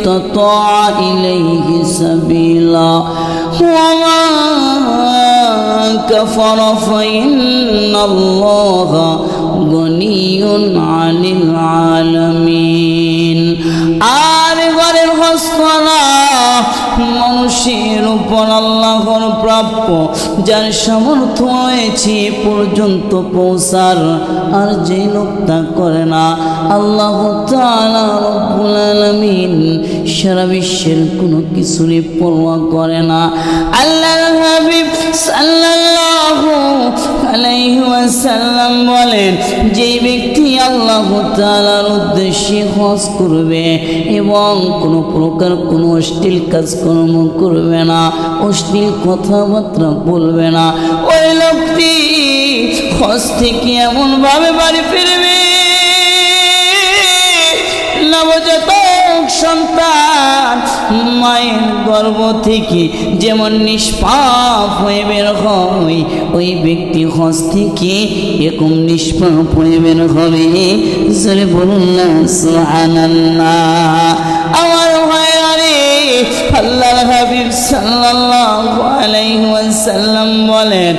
استطاع إليه سبيلا ومن كفر فإن الله غني عن العالمين আর ঘরের হস্তনা মানুষের উপর আল্লাহর প্রাপ্য যার সামর্থ্য হয়েছে পর্যন্ত পৌঁছার আর যে লোক তা করে না আল্লাহ তাআলা রব্বুল আলামিন সারা বিশ্বের কোনো কিছুরই পরোয়া করে না আল্লাহর হাবিব সাল্লাল্লাহু আলাইহি ওয়াসাল্লাম বলেন যে ব্যক্তি আল্লাহ তাআলার উদ্দেশ্যে হজ করবে এবং কোনো প্রকার কোনো অশ্লীল কাজকর্ম করবে না অশ্লীল কথাবার্তা বলবে না ওই লোকটি হজ থেকে এমনভাবে বাড়ি ফিরবে নবজাতক সন্তান মায়ের গর্ভ থেকে যেমন নিষ্পাপ হয়ে বের হয় ওই ব্যক্তি হজ থেকে এরকম নিষ্পাপ হয়ে বের হবে জোরে বলুন না সুবহানাল্লাহ আমার ভাইয়ারে আল্লাহর হাবিব সাল্লাল্লাহু আলাইহি ওয়াসাল্লাম বলেন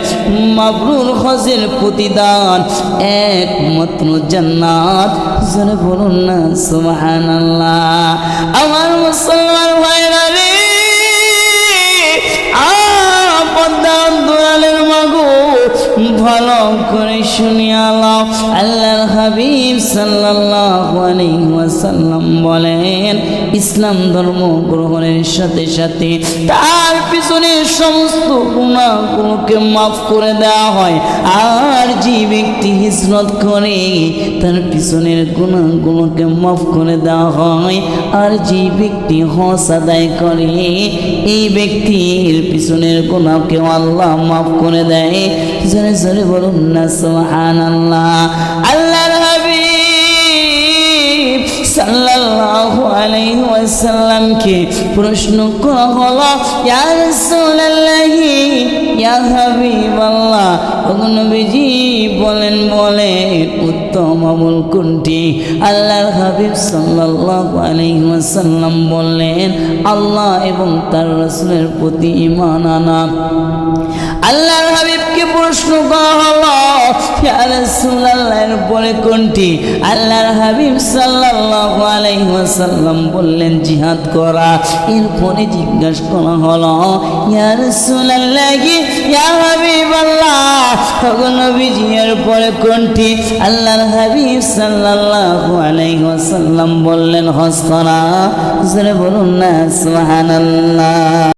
মাবরুর হজের প্রতিদান একমাত্র জান্নাত জোরে বলুন না সুবহানাল্লাহ আমার মুসলমান ভাইরা রে পদ্মার দুলালের মাগো ভালো করে শুনিয়া নাও আল্লাহর হাবিব সাল্লাল্লাহু আলাইহি ওয়াসাল্লাম বলেন ইসলাম ধর্ম গ্রহণের সাথে সাথে তার পিছনে সমস্ত গুনাহগুলোকে মাফ করে দেওয়া হয় আর যে ব্যক্তি হিজরত করে তার পিছনের গুনাহগুলোকে মাফ করে দেওয়া হয় আর যে ব্যক্তি হজ আদায় করে এই ব্যক্তির পিছনের গুনাহকে আল্লাহ মাফ করে দেয় জোরে জোরে বলুন না সুবহানাল্লাহ আল্লাহর হাবিব সাল্লাল্লাহু আলাইহি ওয়াসাল্লামকে প্রশ্ন করা হলো ইয়া রাসূলুল্লাহি ইয়া হাবিবাল্লাহ ওগো নবীজি বলেন উত্তম আমল কোনটি আল্লাহর হাবিব সাল্লাল্লাহু আলাইহি ওয়াসাল্লাম বললেন আল্লাহ এবং তার রাসূলের প্রতি ঈমান আনা আল্লাহর হাবিবকে প্রশ্ন করা হলো ইয়া রাসূলুল্লাহ এর পরে কোনটি আল্লাহর হাবিব সাল্লাল্লাহু আলাইহি ওয়াসাল্লাম বললেন জিহাদ করা এরপরে জিজ্ঞাসা করা হলো ইয়া রাসূলুল্লাহ ইয়া হাবিবাল্লাহ ওগো নবীজি এর পরে কোনটি আল্লাহর হাবিব সাল্লাল্লাহু আলাইহি ওয়াসাল্লাম বললেন হজ করা জোরে বলুন না সুবহানাল্লাহ।